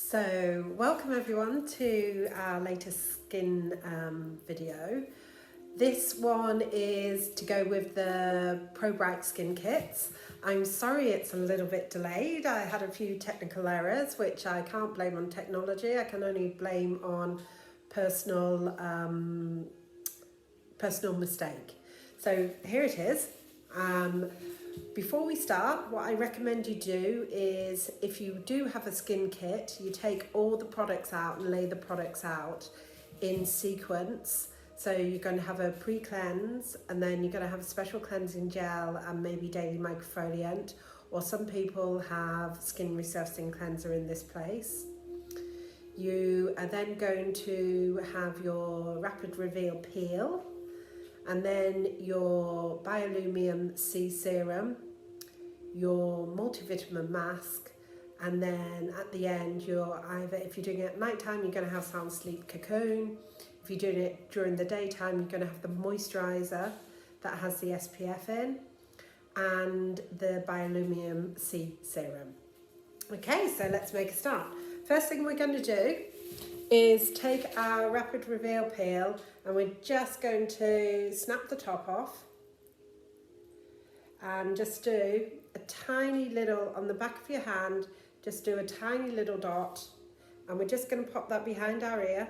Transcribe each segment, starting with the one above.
So welcome everyone to our latest skin video. This one is to go with the ProBright skin kits. I'm sorry it's a little bit delayed. I had a few technical errors which I can't blame on technology. I can only blame on personal mistake. So here it is. Before we start, what I recommend you do is, if you do have a skin kit, you take all the products out and lay the products out in sequence. So you're going to have a pre-cleanse, and then you're going to have a special cleansing gel and maybe daily microfoliant, or some people have skin resurfacing cleanser in this place. You are then going to have your rapid reveal peel, and then your Biolumium C serum, your multivitamin mask, and then at the end you're either, if you're doing it at night time, you're going to have sound sleep cocoon. If you're doing it during the daytime, you're going to have the moisturizer that has the SPF in, and the Biolumium C serum. Okay, so let's make a start. First thing we're going to do is take our rapid reveal peel, and we're just going to snap the top off and just do a tiny little, on the back of your hand, just do a tiny little dot, and we're just going to pop that behind our ear,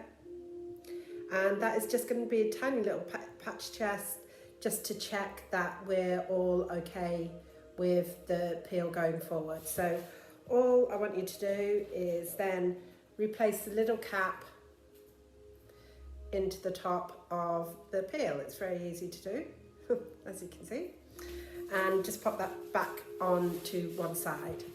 and that is just going to be a tiny little patch test just to check that we're all okay with the peel going forward. So all I want you to do is then replace the little cap into the top of the peel. It's very easy to do, as you can see, and just pop that back onto one side.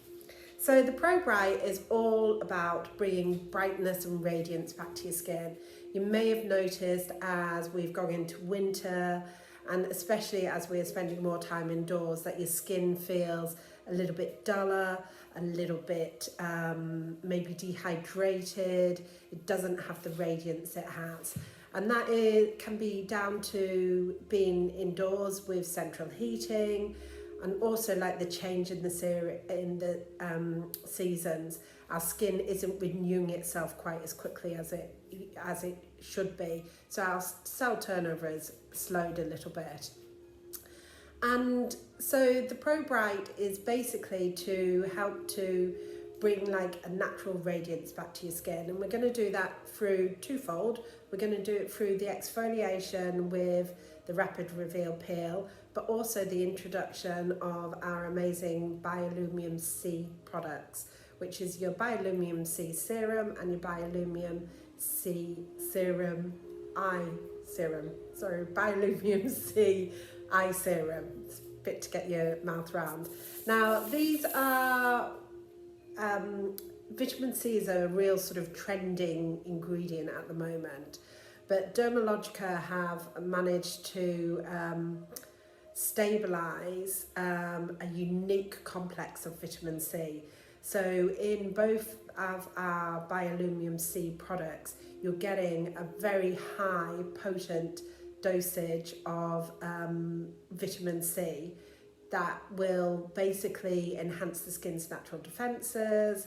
So the ProBright is all about bringing brightness and radiance back to your skin. You may have noticed as we've gone into winter, and especially as we're spending more time indoors, that your skin feels a little bit duller, a little bit maybe dehydrated. It doesn't have the radiance it has, and that can be down to being indoors with central heating, and also like the change in the seasons. Our skin isn't renewing itself quite as quickly as it should be, so our cell turnover is slowed a little bit. And so the ProBright is basically to help to bring like a natural radiance back to your skin, and we're going to do that through twofold. We're going to do it through the exfoliation with the rapid reveal peel, but also the introduction of our amazing Biolumium C products, which is your Biolumium C serum and your Biolumium C serum Biolumium C eye serum. It's a bit to get your mouth round. Now these are vitamin C is a real sort of trending ingredient at the moment, but Dermalogica have managed to stabilize a unique complex of vitamin C. So in both of our Biolumium C products, you're getting a very high potent dosage of vitamin C that will basically enhance the skin's natural defenses,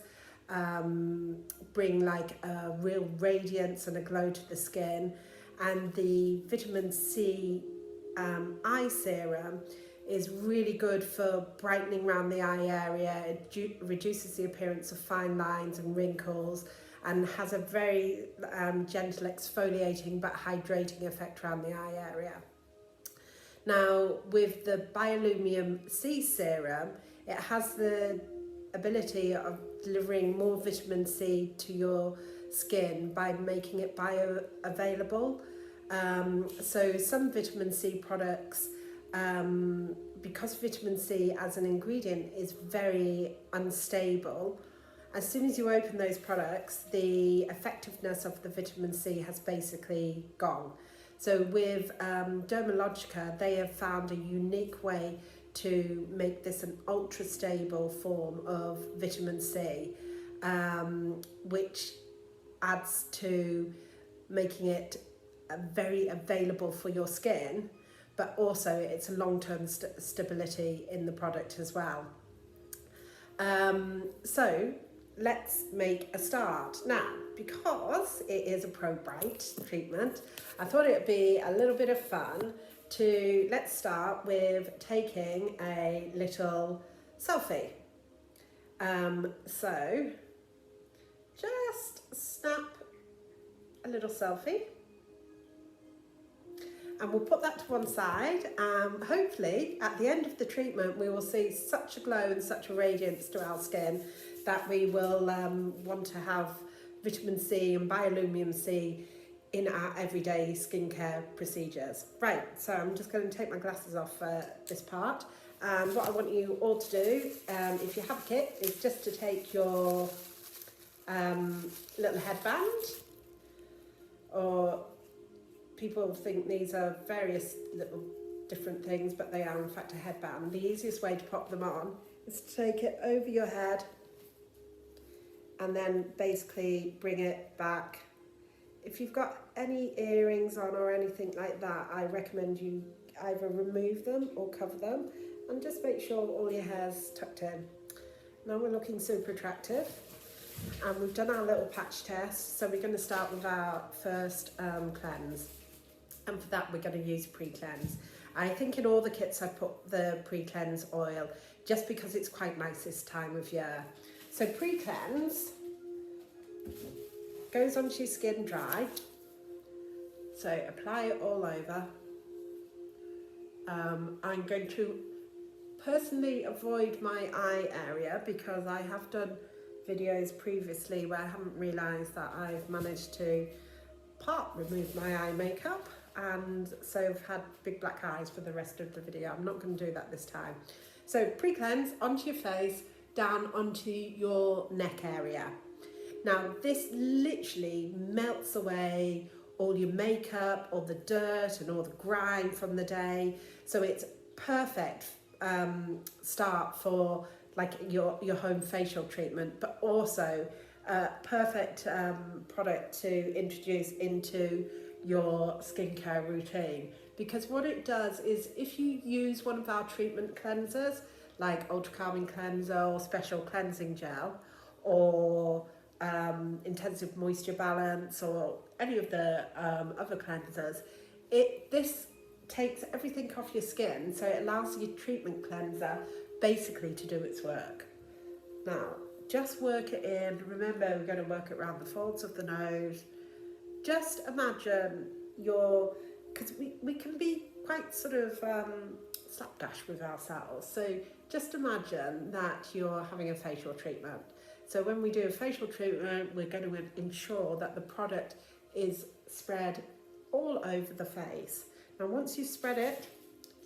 bring like a real radiance and a glow to the skin. And the vitamin C eye serum is really good for brightening around the eye area. It reduces the appearance of fine lines and wrinkles, and has a very gentle exfoliating but hydrating effect around the eye area. Now with the Biolumium C serum, it has the ability of delivering more vitamin C to your skin by making it bioavailable. So some vitamin C products, because vitamin C as an ingredient is very unstable, as soon as you open those products, the effectiveness of the vitamin C has basically gone. So with Dermalogica, they have found a unique way to make this an ultra stable form of vitamin C, which adds to making it very available for your skin, but also it's a long-term stability in the product as well. So let's make a start. Now, because it is a ProBright treatment, I thought it would be a little bit of fun to, let's start with taking a little selfie. So just snap a little selfie and we'll put that to one side. Hopefully at the end of the treatment we will see such a glow and such a radiance to our skin that we will want to have vitamin C and bioluminescence C in our everyday skincare procedures. Right, so I'm just going to take my glasses off for this part. And what I want you all to do, if you have a kit, is just to take your little headband, or people think these are various little different things, but they are in fact a headband. The easiest way to pop them on is to take it over your head and then basically bring it back. If you've got any earrings on or anything like that, I recommend you either remove them or cover them, and just make sure all your hair's tucked in. Now we're looking super attractive, and we've done our little patch test, so we're going to start with our first cleanse, and for that we're going to use pre-cleanse. I think in all the kits I've put the pre-cleanse oil just because it's quite nice this time of year. So pre-cleanse goes onto your skin dry, so apply it all over. I'm going to personally avoid my eye area because I have done videos previously where I haven't realised that I've managed to remove my eye makeup, and so I've had big black eyes for the rest of the video. I'm not going to do that this time. So pre-cleanse onto your face, down onto your neck area. Now this literally melts away all your makeup, all the dirt and all the grime from the day. So it's perfect start for like your home facial treatment, but also a perfect product to introduce into your skincare routine. Because what it does is, if you use one of our treatment cleansers like ultra calming cleanser or special cleansing gel or intensive moisture balance or any of the other cleansers, this takes everything off your skin, so it allows your treatment cleanser basically to do its work. Now just work it in. Remember, we're going to work it around the folds of the nose. Just imagine because we can be quite sort of slapdash with ourselves, so just imagine that you're having a facial treatment. So when we do a facial treatment, we're going to ensure that the product is spread all over the face. Now once you spread it,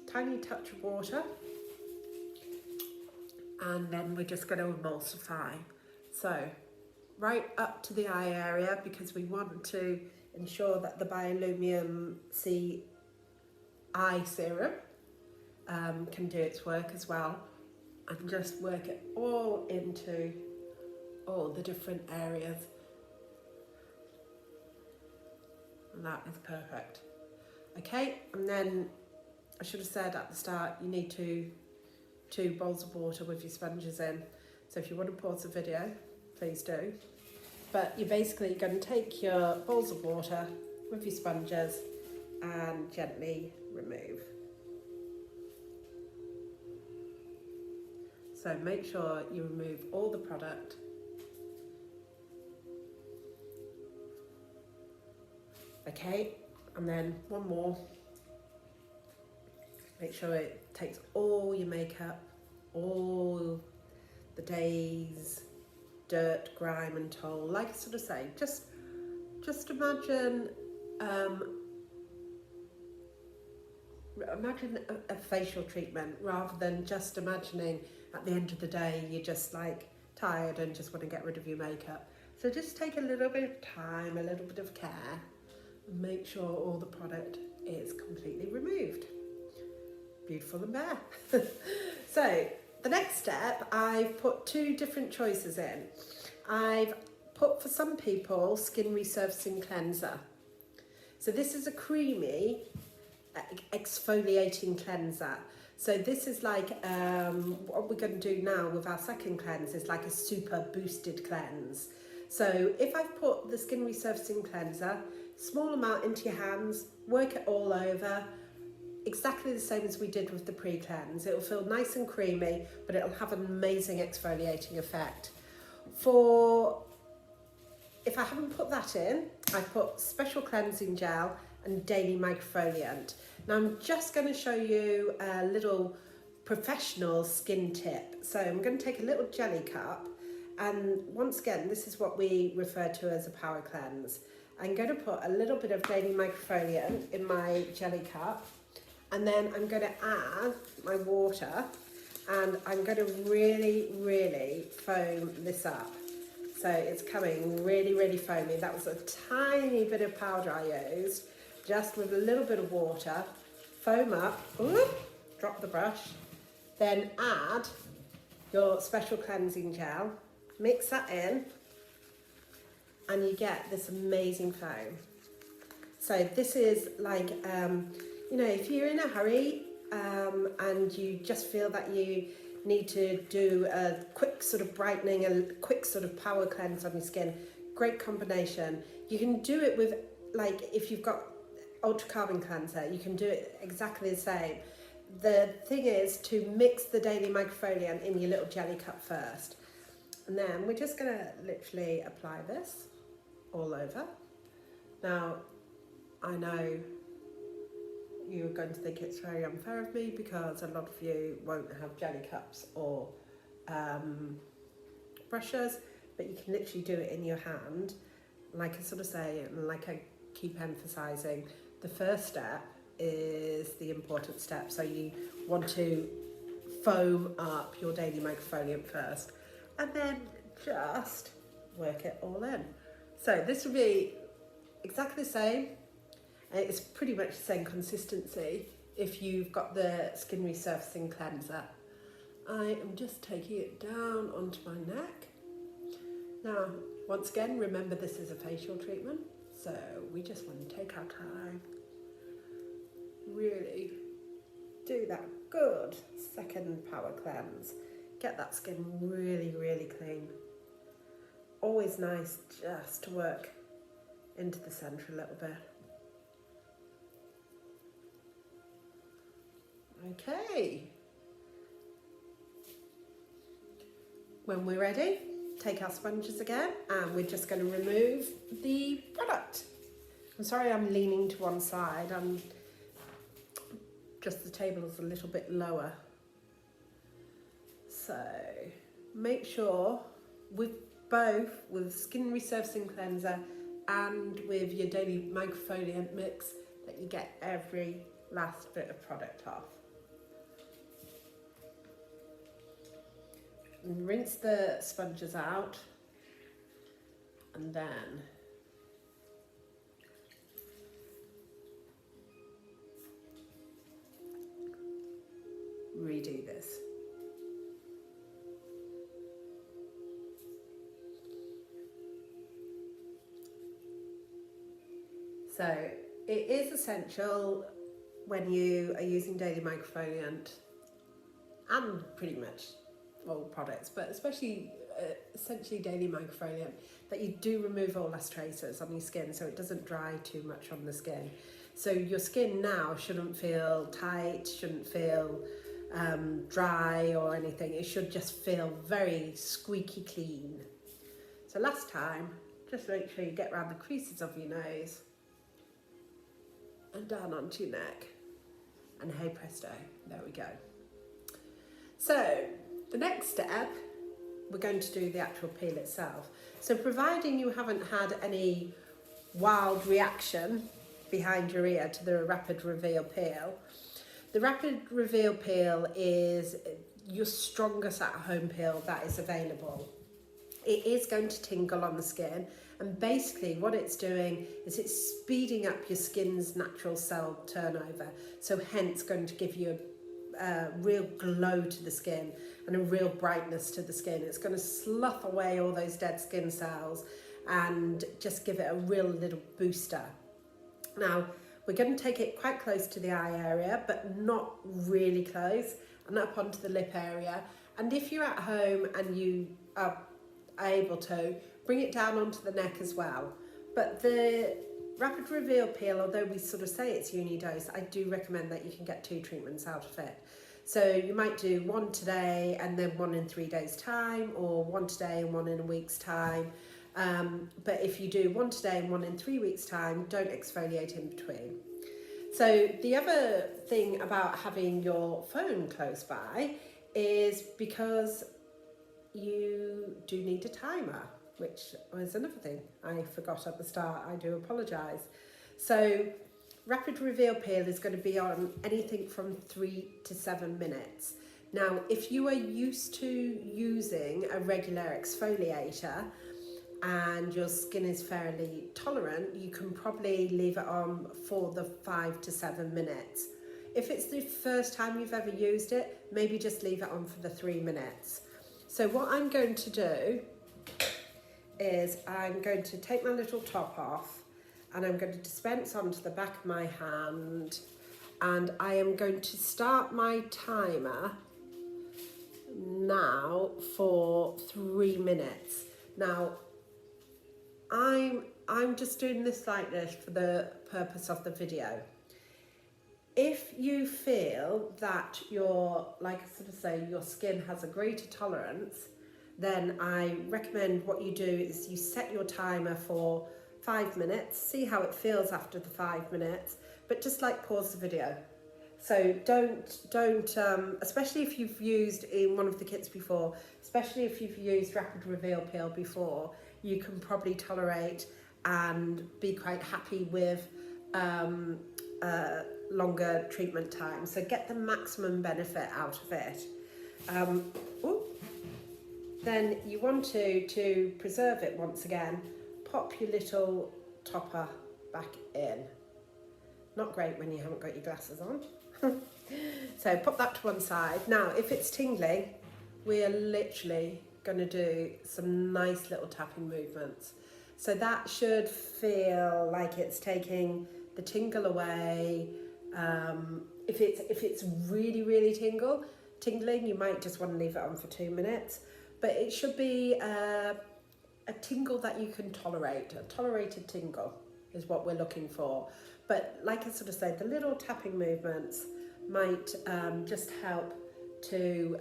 tiny touch of water, and then we're just going to emulsify. So right up to the eye area, because we want to ensure that the bioluminescence C eye serum can do its work as well, and just work it all into all the different areas, and that is perfect. Okay, and then I should have said at the start, you need two bowls of water with your sponges in. So if you want to pause the video, please do. But you're basically going to take your bowls of water with your sponges and gently remove. So make sure you remove all the product. Okay, and then one more. Make sure it takes all your makeup, all the day's dirt, grime and toll. Like I sort of say, just imagine imagine a facial treatment, rather than just imagining at the end of the day you're just like tired and just want to get rid of your makeup. So just take a little bit of time, a little bit of care, and make sure all the product is completely removed. Beautiful and bare. So the next step, I've put two different choices in. I've put, for some people, skin resurfacing cleanser. So this is a creamy exfoliating cleanser. So this is like, what we're going to do now with our second cleanse is like a super boosted cleanse. So if I've put the skin resurfacing cleanser, small amount into your hands, work it all over, exactly the same as we did with the pre-cleanse. It'll feel nice and creamy, but it'll have an amazing exfoliating effect. If I haven't put that in, I've put special cleansing gel and daily microfoliant. Now I'm just going to show you a little professional skin tip. So I'm going to take a little jelly cup, and once again, this is what we refer to as a power cleanse. I'm going to put a little bit of daily microfoliant in my jelly cup, and then I'm going to add my water, and I'm going to really foam this up. So it's coming really foamy. That was a tiny bit of powder I used, just with a little bit of water. Foam up, ooh, drop the brush, then add your special cleansing gel, mix that in, and you get this amazing foam. So this is like, you know, if you're in a hurry and you just feel that you need to do a quick sort of brightening, a quick sort of power cleanse on your skin, great combination. You can do it with, like, if you've got ultra carbon cleanser, you can do it exactly the same. The thing is to mix the daily microfoliant in your little jelly cup first, and then we're just going to literally apply this all over. Now I know you're going to think it's very unfair of me because a lot of you won't have jelly cups or brushes, but you can literally do it in your hand. Like I sort of say, and like I keep emphasising, the first step is the important step. So you want to foam up your daily microfoliant first, and then just work it all in. So this will be exactly the same. It's pretty much the same consistency if you've got the skin resurfacing cleanser. I am just taking it down onto my neck. Now, once again, remember this is a facial treatment, so we just want to take our time. Really do that good second power cleanse. Get that skin really clean. Always nice just to work into the centre a little bit. Okay. When we're ready, take our sponges again, and we're just going to remove the product. I'm sorry I'm leaning to one side. Just the table is a little bit lower. So make sure with both, with skin resurfacing cleanser and with your daily microfoliant mix, that you get every last bit of product off. And rinse the sponges out, and then redo this. So it is essential when you are using daily microfoliant, and pretty much all products, but especially essentially daily microfoliant, that you do remove all less tracers on your skin so it doesn't dry too much on the skin. So your skin now shouldn't feel tight, shouldn't feel dry or anything. It should just feel very squeaky clean. So last time, just make sure you get around the creases of your nose and down onto your neck, and hey presto, there we go. So the next step, we're going to do the actual peel itself. So providing you haven't had any wild reaction behind your ear to the rapid reveal peel, the rapid reveal peel is your strongest at-home peel that is available. It is going to tingle on the skin, and basically what it's doing is it's speeding up your skin's natural cell turnover, so hence going to give you a real glow to the skin and a real brightness to the skin. It's going to slough away all those dead skin cells and just give it a real little booster. Now, We're going to take it quite close to the eye area, but not really close, and up onto the lip area. And if you're at home and you are able to, bring it down onto the neck as well. But the Rapid Reveal Peel, although we sort of say it's unidose, I do recommend that you can get 2 treatments out of it. So you might do 1 today and then 1 in 3 days time, or 1 today and 1 in a week's time. But if you do 1 today and 1 in 3 weeks time, don't exfoliate in between. So the other thing about having your phone close by is because you do need a timer, which was another thing I forgot at the start. I do apologise. So Rapid Reveal Peel is going to be on anything from 3 to 7 minutes. Now, if you are used to using a regular exfoliator and your skin is fairly tolerant, you can probably leave it on for the 5 to 7 minutes. If it's the first time you've ever used it, maybe just leave it on for the 3 minutes. So what I'm going to do is I'm going to take my little top off and I'm going to dispense onto the back of my hand, and I am going to start my timer now for 3 minutes. Now, I'm just doing this like this for the purpose of the video. If you feel that your, like I sort of say, your skin has a greater tolerance, then I recommend what you do is you set your timer for 5 minutes, see how it feels after the 5 minutes, but just like pause the video. So don't especially if you've used in one of the kits before, especially if you've used Rapid Reveal Peel before, you can probably tolerate and be quite happy with longer treatment time. So get the maximum benefit out of it. Then you want to preserve it once again, pop your little topper back in. Not great when you haven't got your glasses on. So pop that to one side. Now, if it's tingling, we are literally going to do some nice little tapping movements. So that should feel like it's taking the tingle away. If it's really tingling, you might just want to leave it on for 2 minutes. But it should be a tingle that you can tolerate. A tolerated tingle is what we're looking for. But like I sort of said, the little tapping movements might just help to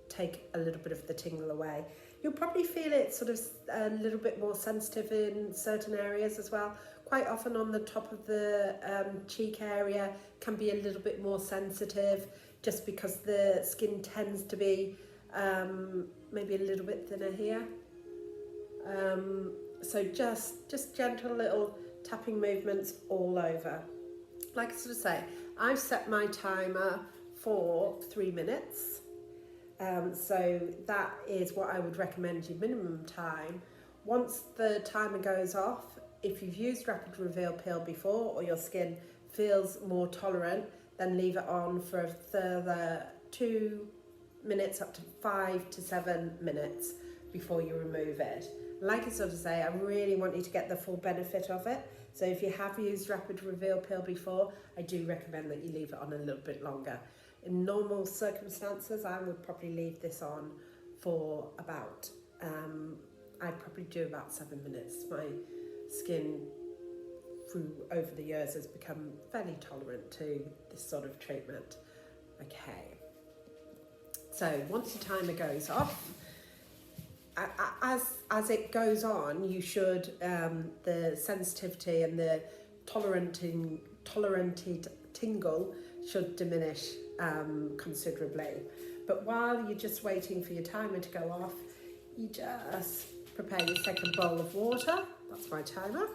take a little bit of the tingle away. You'll probably feel it sort of a little bit more sensitive in certain areas as well. Quite often on the top of the cheek area can be a little bit more sensitive, just because the skin tends to be maybe a little bit thinner here. So just gentle little tapping movements all over. Like I sort of say, I've set my timer for 3 minutes. So that is what I would recommend your minimum time. Once the timer goes off, if you've used Rapid Reveal Peel before or your skin feels more tolerant, then leave it on for a further 2 minutes up to 5 to 7 minutes before you remove it. Like I sort of say, I really want you to get the full benefit of it. So if you have used Rapid Reveal Peel before, I do recommend that you leave it on a little bit longer. In normal circumstances, I would probably leave this on for about, I'd probably do about 7 minutes. My skin over the years has become fairly tolerant to this sort of treatment. Okay. So once the timer goes off, as it goes on, you should, the sensitivity and the tolerated tingle should diminish considerably. But while you're just waiting for your timer to go off, you just prepare your second bowl of water. That's my timer.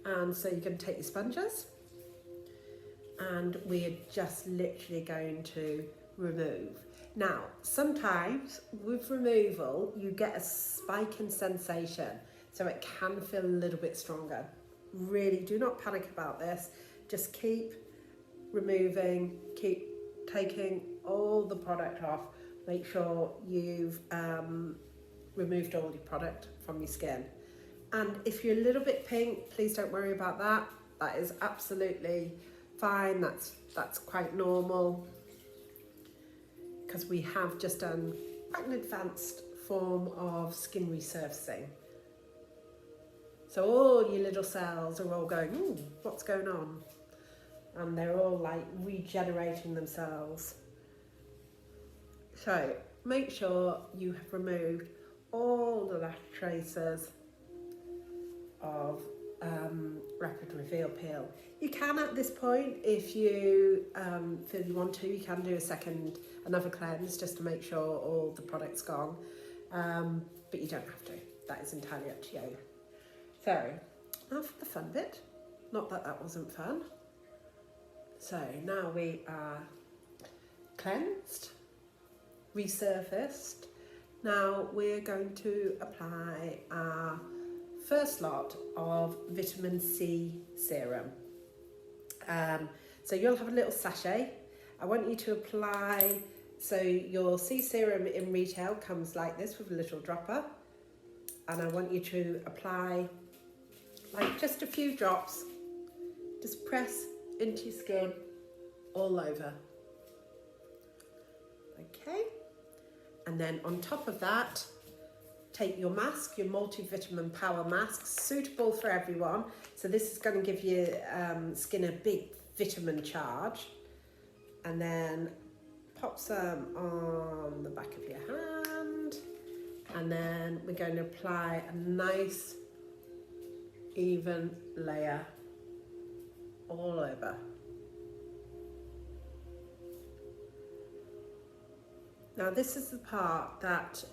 And so you're going to take your sponges, and we're just literally going to remove. Now, sometimes with removal, you get a spike in sensation, so it can feel a little bit stronger. Really, do not panic about this. Just keep removing, keep taking all the product off. Make sure you've removed all your product from your skin. And if you're a little bit pink, please don't worry about that. That is absolutely fine. That's quite normal, because we have just done quite an advanced form of skin resurfacing. So all your little cells are all going, ooh, what's going on? And they're all like regenerating themselves. So make sure you have removed all the last traces of Rapid Reveal Peel. You can, at this point, if you feel you want to, you can do another cleanse just to make sure all the product's gone, but you don't have to. That is entirely up to you. So now for the fun bit. Not that that wasn't fun. So now we are cleansed, resurfaced. Now we're going to apply our first lot of vitamin C serum. So you'll have a little sachet. I want you to apply, so your C serum in retail comes like this with a little dropper, and I want you to apply like just a few drops. Just press into your skin all over. Okay, and then on top of that, take your mask, your multivitamin power mask, suitable for everyone. So this is going to give your skin a big vitamin charge. And then pop some on the back of your hand. And then we're going to apply a nice even layer all over. Now this is the part that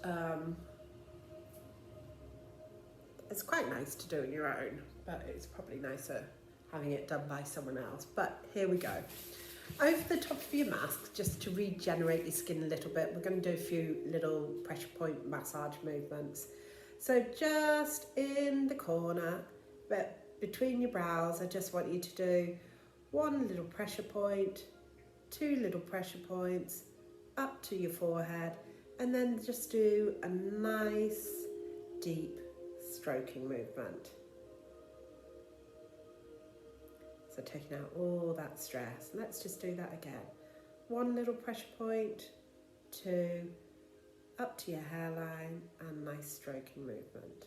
it's quite nice to do on your own, but it's probably nicer having it done by someone else. But here we go. Over the top of your mask, just to regenerate your skin a little bit, we're going to do a few little pressure point massage movements. So just in the corner, but between your brows, I just want you to do one little pressure point, two little pressure points, up to your forehead, and then just do a nice deep stroking movement. So taking out all that stress. Let's just do that again. One little pressure point, two, up to your hairline, and nice stroking movement.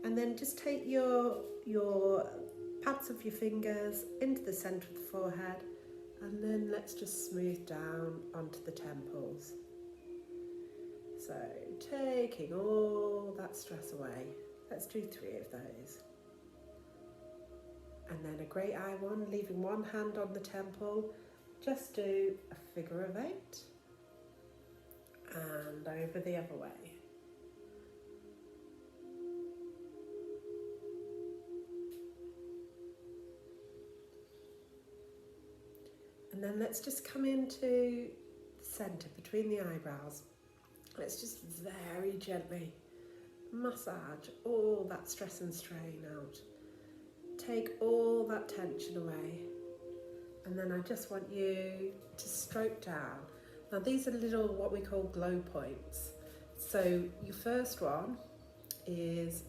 And then just take your pads of your fingers into the centre of the forehead, and then let's just smooth down onto the temples. So taking all that stress away. Let's do 3 of those. And then a great eye one, leaving one hand on the temple. Just do a figure of 8 and over the other way. And then let's just come into the centre between the eyebrows. Let's just very gently massage all that stress and strain out. Take all that tension away. And then I just want you to stroke down. Now these are little what we call glow points. So your first one is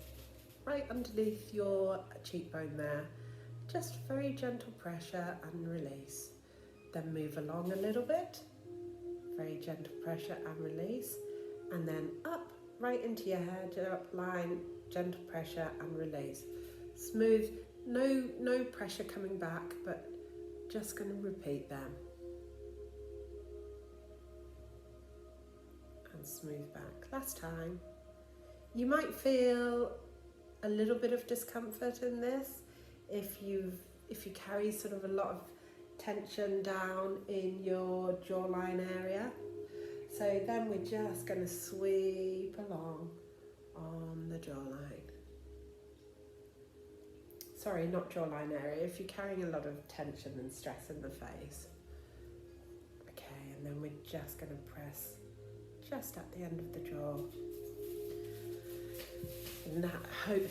right underneath your cheekbone there. Just very gentle pressure and release. Then move along a little bit. Very gentle pressure and release. And then up right into your hairline, gentle pressure and release. Smooth, no pressure coming back, but just going to repeat them. And smooth back. Last time. You might feel a little bit of discomfort in this if you carry sort of a lot of tension down in your jawline area. So then we're just going to sweep along on the jawline. Sorry, not jawline area, if you're carrying a lot of tension and stress in the face. Okay, and then we're just going to press just at the end of the jaw. And I hope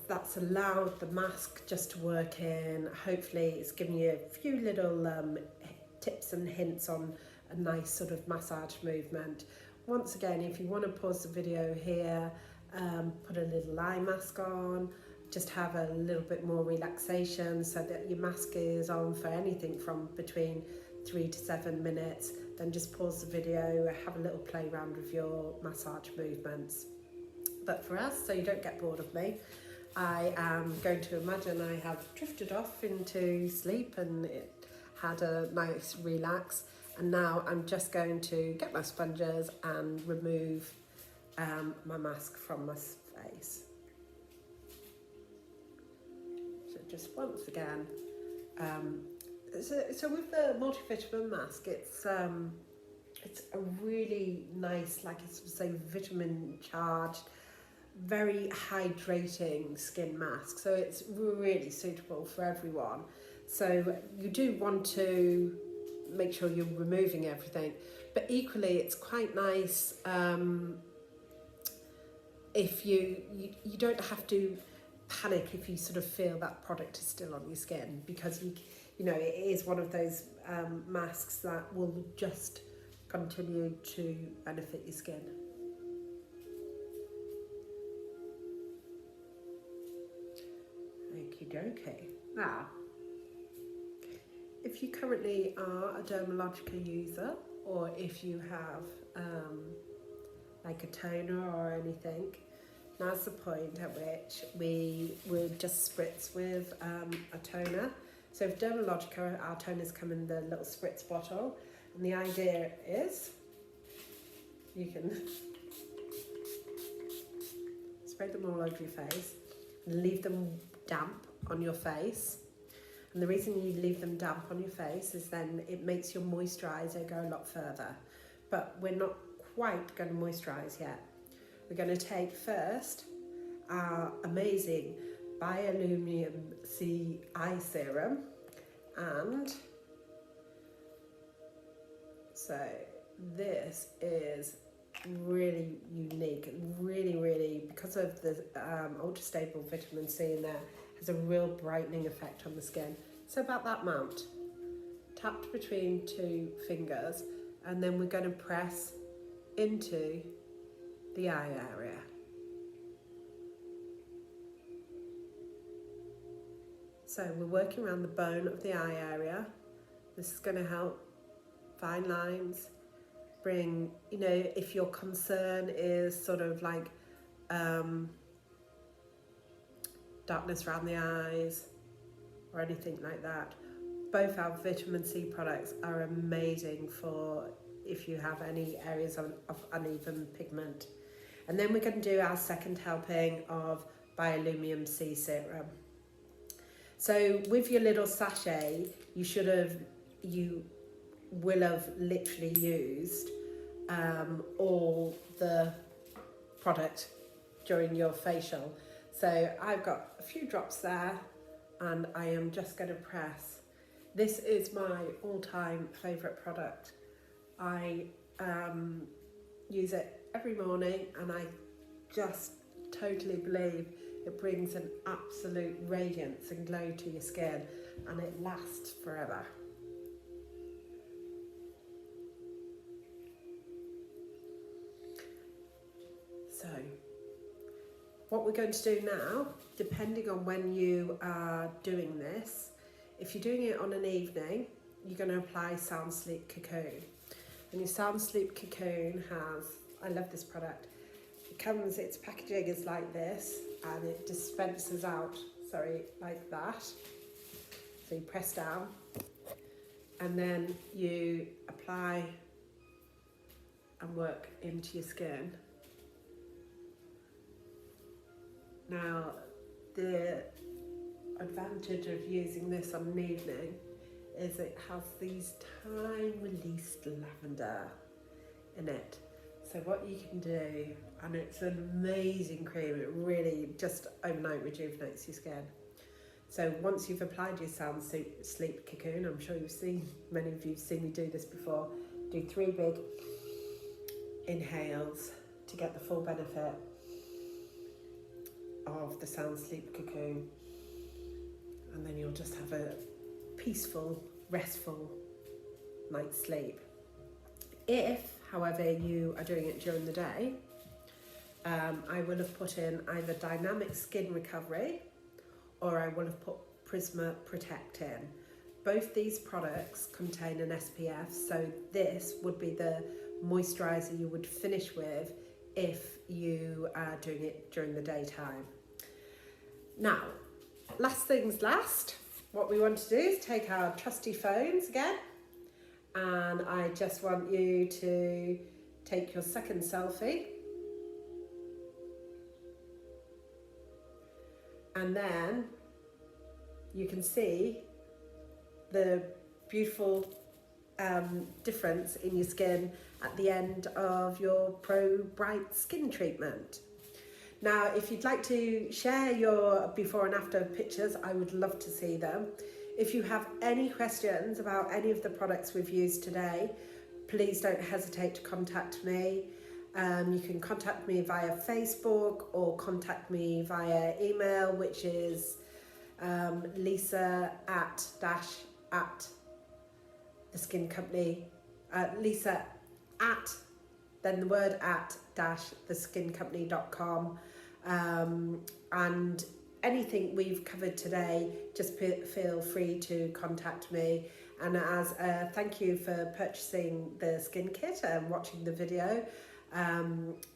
that's allowed the mask just to work in. Hopefully it's given you a few little tips and hints on a nice sort of massage movement. Once again, if you want to pause the video here put a little eye mask on, just have a little bit more relaxation so that your mask is on for anything from between 3 to 7 minutes. Then just pause the video, have a little play around with your massage movements. But for us, so you don't get bored of me, I am going to imagine I have drifted off into sleep and it had a nice relax, and now I'm just going to get my sponges and remove my mask from my face. So just once again, so with the multivitamin mask, it's a really nice, like it's say vitamin charged, very hydrating skin mask, so it's really suitable for everyone. So you do want to make sure you're removing everything, but equally it's quite nice if you don't have to panic if you sort of feel that product is still on your skin, because you know it is one of those masks that will just continue to benefit your skin. Okie dokie. Now, if you currently are a Dermalogica user, or if you have like a toner or anything, now's the point at which we would just spritz with a toner. So with Dermalogica, our toners come in the little spritz bottle, and the idea is you can spray them all over your face and leave them damp on your face. And the reason you leave them damp on your face is then it makes your moisturiser go a lot further. But we're not quite going to moisturise yet. We're going to take first our amazing Biolumium C eye serum, and so this is really unique and really, because of the ultra stable vitamin C in there, has a real brightening effect on the skin. So about that amount, tapped between 2 fingers, and then we're going to press into the eye area. So we're working around the bone of the eye area. This is going to help fine lines, bring, you know, if your concern is sort of like darkness around the eyes or anything like that, both our vitamin C products are amazing for if you have any areas of uneven pigment. And then we're going to do our second helping of Biolumium C serum. So with your little sachet, you will have literally used all the product during your facial. So I've got a few drops there, and I am just going to press. This is my all-time favourite product. I use it every morning, and I just totally believe it brings an absolute radiance and glow to your skin, and it lasts forever. So what we're going to do now, depending on when you are doing this, if you're doing it on an evening, you're going to apply Sound Sleep Cocoon. And your Sound Sleep Cocoon has, I love this product, its packaging is like this, and it dispenses out, like that. So you press down, and then you apply and work into your skin. Now, the advantage of using this on an evening is it has these time-released lavender in it. So what you can do, and it's an amazing cream, it really just overnight rejuvenates your skin. So once you've applied your Sound Sleep Cocoon, I'm sure many of you have seen me do this before, do 3 big inhales to get the full benefit of the Sound Sleep Cocoon, and then you'll just have a peaceful, restful night's sleep. If, however, you are doing it during the day, I will have put in either Dynamic Skin Recovery or I will have put Prisma Protect in. Both these products contain an SPF, so this would be the moisturiser you would finish with if you are doing it during the daytime. Now, last things last, what we want to do is take our trusty phones again, and I just want you to take your second selfie. And then you can see the beautiful difference in your skin at the end of your ProBright skin treatment. Now, if you'd like to share your before and after pictures, I would love to see them. If you have any questions about any of the products we've used today, please don't hesitate to contact me. You can contact me via Facebook or contact me via email, which is Lisa at the skin company, Lisa at, then the word at theskincompany.com. And anything we've covered today, just feel free to contact me. And as a thank you for purchasing the skin kit and watching the video,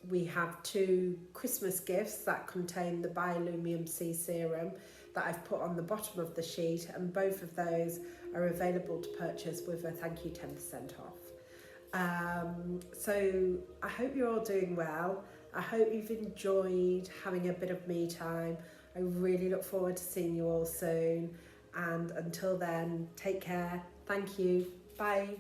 we have 2 Christmas gifts that contain the Biolumium C serum that I've put on the bottom of the sheet, and both of those are available to purchase with a thank you 10% off. So I hope you're all doing well. I hope you've enjoyed having a bit of me time. I really look forward to seeing you all soon, and until then, take care. Thank you. Bye.